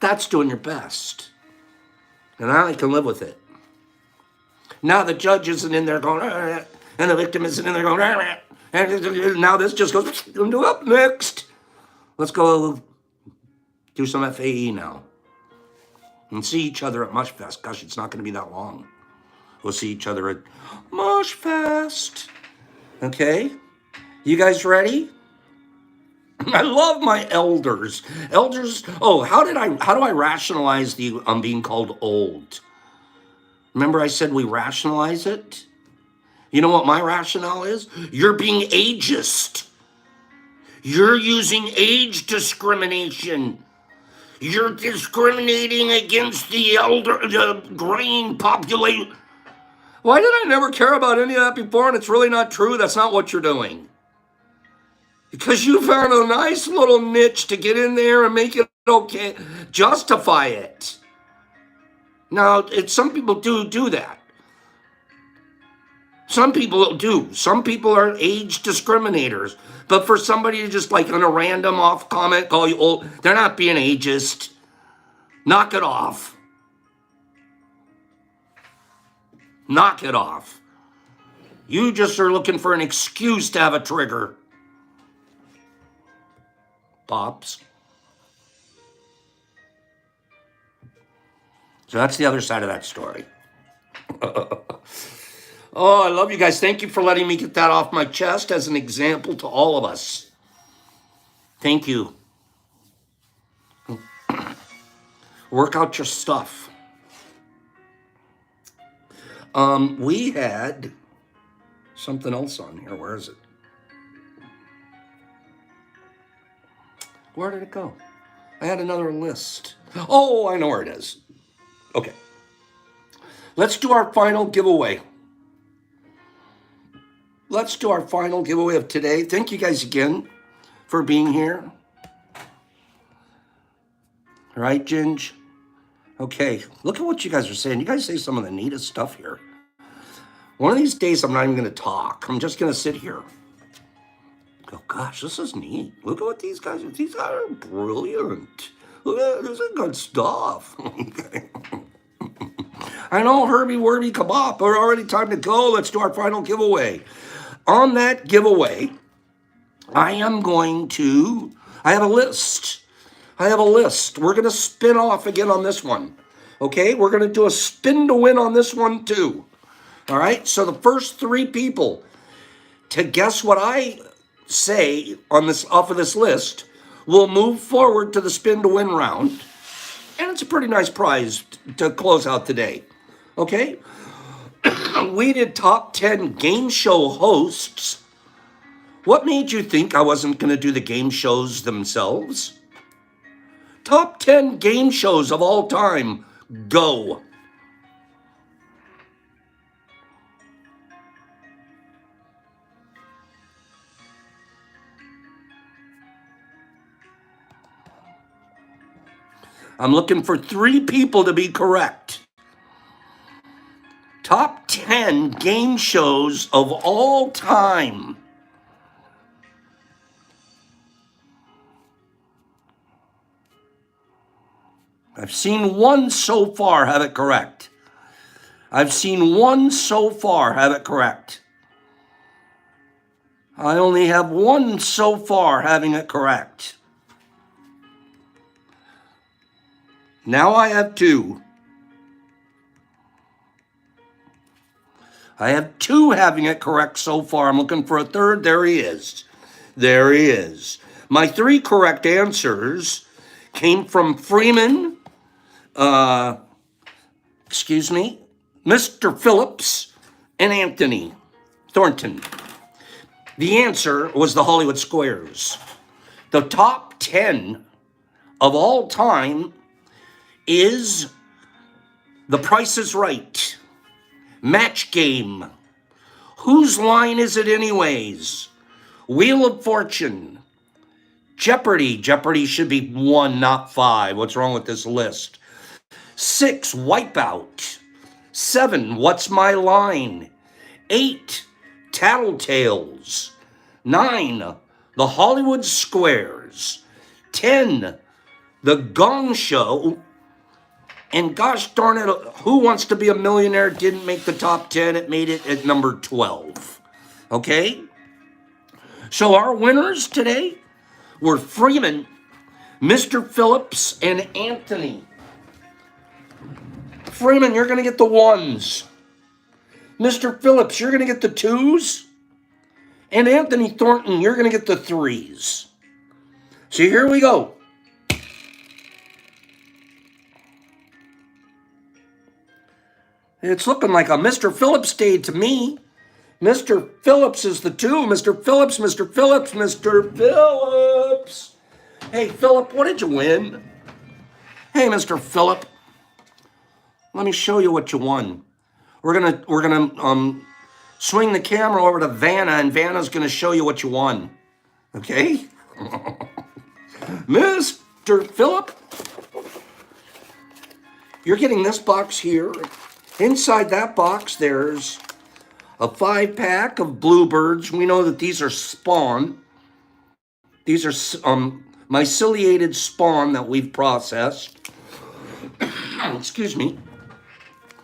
That's doing your best. And I can live with it. Now the judge isn't in there going, and the victim isn't in there going, and now this just goes, up next. Let's go do some FAE now. And see each other at Mushfest. Gosh, it's not going to be that long. We'll see each other at Mushfest. Okay? You guys ready? I love my elders. Elders, how do I rationalize being called old? Remember I said we rationalize it? You know what my rationale is? You're being ageist. You're using age discrimination. You're discriminating against the graying population. Why did I never care about any of that before and it's really not true? That's not what you're doing. Because you found a nice little niche to get in there and make it okay. Justify it. Now, some people do that. Some people do. Some people are age discriminators. But for somebody to just like on a random off comment call you old, they're not being ageist. Knock it off. Knock it off. You just are looking for an excuse to have a trigger. Pops. So that's the other side of that story. Oh, I love you guys. Thank you for letting me get that off my chest as an example to all of us. Thank you. Work out your stuff. We had something else on here. Where is it? Where did it go? I had another list. Oh, I know where it is. Okay. Let's do our final giveaway. Let's do our final giveaway of today. Thank you guys again for being here. All right, Ginge? Okay, look at what you guys are saying. You guys say some of the neatest stuff here. One of these days, I'm not even going to talk. I'm just going to sit here. Oh, gosh, this is neat. Look at what these guys are. These guys are brilliant. Look at this is good stuff. I know, Herbie, Worby, Kabop. We're already time to go. Let's do our final giveaway. On that giveaway, I have a list. We're going to spin off again on this one. Okay, we're going to do a spin to win on this one too. All right, so the first 3 people to guess what I say on this off of this list will move forward to the spin to win round. And it's a pretty nice prize to close out today. Okay? We did top 10 game show hosts. What made you think I wasn't going to do the game shows themselves? Top 10 game shows of all time. Go. I'm looking for 3 people to be correct. Top 10 game shows of all time. I've seen 1 so far have it correct. I only have 1 so far having it correct. Now I have 2. I have 2 having it correct so far. I'm looking for a 3rd. There he is. My 3 correct answers came from Freeman, Mr. Phillips, and Anthony Thornton. The answer was the Hollywood Squares. The top 10 of all time is The Price is Right, Match Game, Whose Line Is It Anyways, Wheel of Fortune, Jeopardy. Jeopardy should be 1, not 5. What's wrong with this list? 6, Wipeout. 7, What's My Line? 8, Tattletales. 9, The Hollywood Squares. 10, The Gong Show. And gosh darn it, Who Wants to Be a Millionaire didn't make the top 10. It made it at number 12. Okay? So our winners today were Freeman, Mr. Phillips, and Anthony. Freeman, you're going to get the 1s. Mr. Phillips, you're going to get the 2s. And Anthony Thornton, you're going to get the 3s. So here we go. It's looking like a Mr. Phillips day to me. Mr. Phillips is the 2. Mr. Phillips. Hey, Phillip, what did you win? Hey, Mr. Phillip. Let me show you what you won. We're gonna swing the camera over to Vanna, and Vanna's gonna show you what you won. Okay? Mr. Phillip, you're getting this box here. Inside that box, there's a 5-pack of Bluebirds. We know that these are spawn. These are myceliated spawn that we've processed. Excuse me.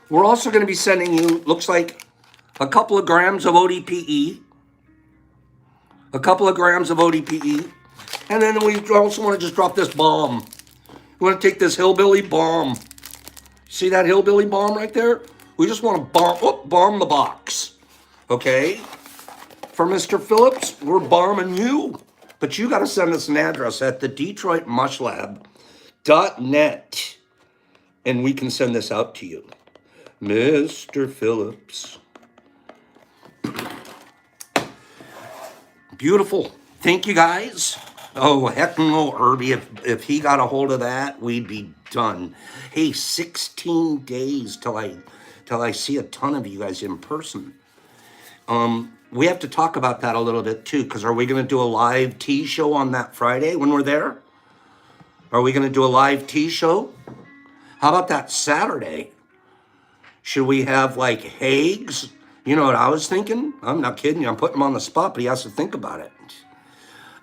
We're also going to be sending you, looks like, a couple of grams of ODPE. A couple of grams of ODPE. And then we also want to just drop this bomb. We want to take this hillbilly bomb. See that hillbilly bomb right there? We just want to bomb the box. Okay? For Mr. Phillips, we're bombing you. But you got to send us an address at the DetroitMushLab.net. And we can send this out to you. Mr. Phillips. Beautiful. Thank you, guys. Oh, heck no, Herbie. If he got a hold of that, we'd be done. Hey, 16 days till I see a ton of you guys in person. We have to talk about that a little bit too, because are we going to do a live tea show on that Friday when we're there? Are we going to do a live tea show? How about that Saturday? Should we have like Hagues? You know what I was thinking? I'm not kidding you. I'm putting him on the spot, but he has to think about it.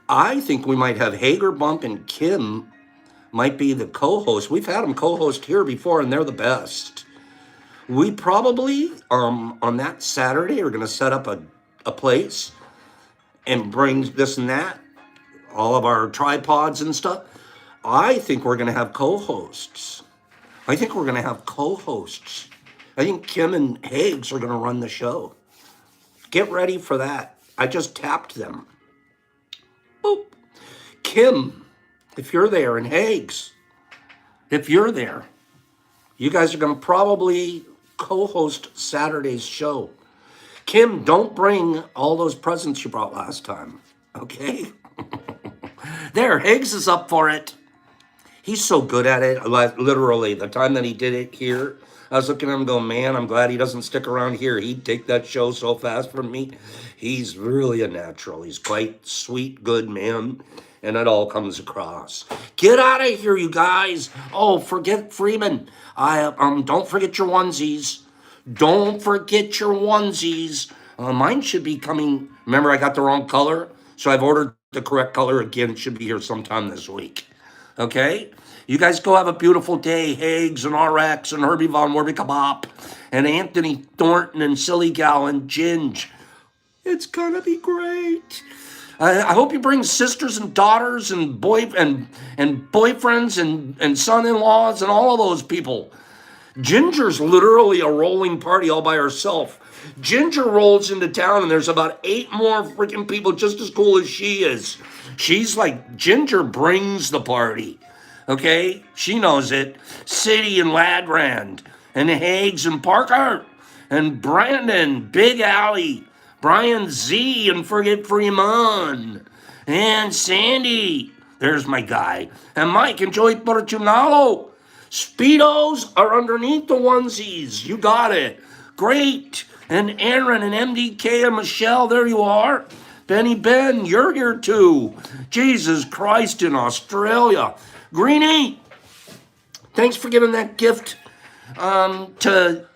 I think we might have Hager, Bump, and Kim might be the co-host. We've had them co-host here before, and they're the best. We probably, on that Saturday, are going to set up a place and bring this and that, all of our tripods and stuff. I think we're going to have co-hosts. I think Kim and Hagues are going to run the show. Get ready for that. I just tapped them. Boop. Kim, if you're there, and Hagues, if you're there, you guys are going to probably co-host Saturday's show. Kim, don't bring all those presents you brought last time, okay? There, Hagues is up for it. He's so good at it. Like, literally, the time that he did it here, I was looking at him going, man, I'm glad he doesn't stick around here. He'd take that show so fast from me. He's really a natural. He's quite sweet, good man, and it all comes across. Get out of here, you guys. Oh, forget Freeman. Don't forget your onesies. Don't forget your onesies. Mine should be coming. Remember, I got the wrong color, so I've ordered the correct color again. It should be here sometime this week. Okay? You guys go have a beautiful day. Hagues and RX and Herbie Von Werbie and Anthony Thornton and Silly Gal and Ginge. It's gonna be great. I hope you bring sisters and daughters and boyfriends and son-in-laws and all of those people. Ginger's literally a rolling party all by herself. Ginger rolls into town and there's about 8 more freaking people just as cool as she is. She's like, Ginger brings the party. Okay? She knows it. City and Ladrand and Hagues and Parker and Brandon, Big Alley, Brian Z and Forget Freeman and Sandy. There's my guy. And Mike and Joey Portunalo. Speedos are underneath the onesies. You got it. Great. And Aaron and MDK and Michelle, there you are. Benny Ben, you're here too. Jesus Christ in Australia. Greenie, thanks for giving that gift to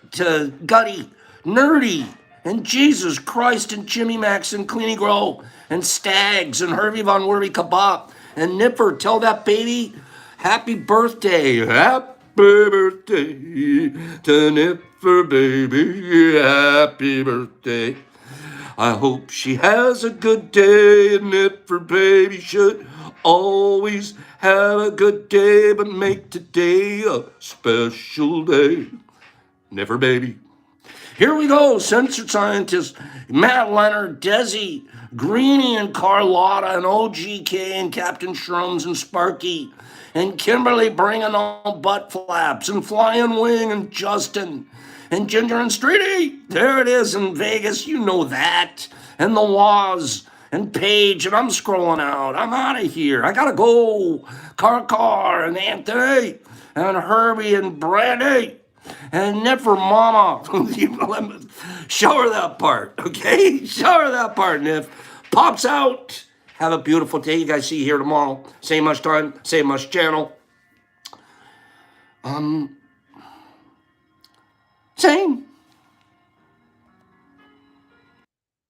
Gutty, Nerdy, and Jesus Christ and Jimmy Max and Cleany Grow and Stags and Herbie Von Worby Kabop and Nipper. Tell that baby happy birthday. Happy birthday to Nipper, baby. Happy birthday. I hope she has a good day, and Nipper, baby, should always have a good day, but make today a special day. Never, baby. Here we go, censored scientists, Matt Leonard, Desi, Greenie and Carlotta, and OGK, and Captain Shrooms, and Sparky, and Kimberly bringing on butt flaps, and Flying Wing, and Justin, and Ginger and Streety. There it is in Vegas, you know that. And the Waz, and Paige, and I'm scrolling out. I'm out of here. I gotta go. Car, and Anthony, and Herbie, and Brandy, and Nipper Mama. Show her that part, okay? Show her that part, Nif. Pops out. Have a beautiful day. You guys see you here tomorrow. Same much time, same much channel. Same.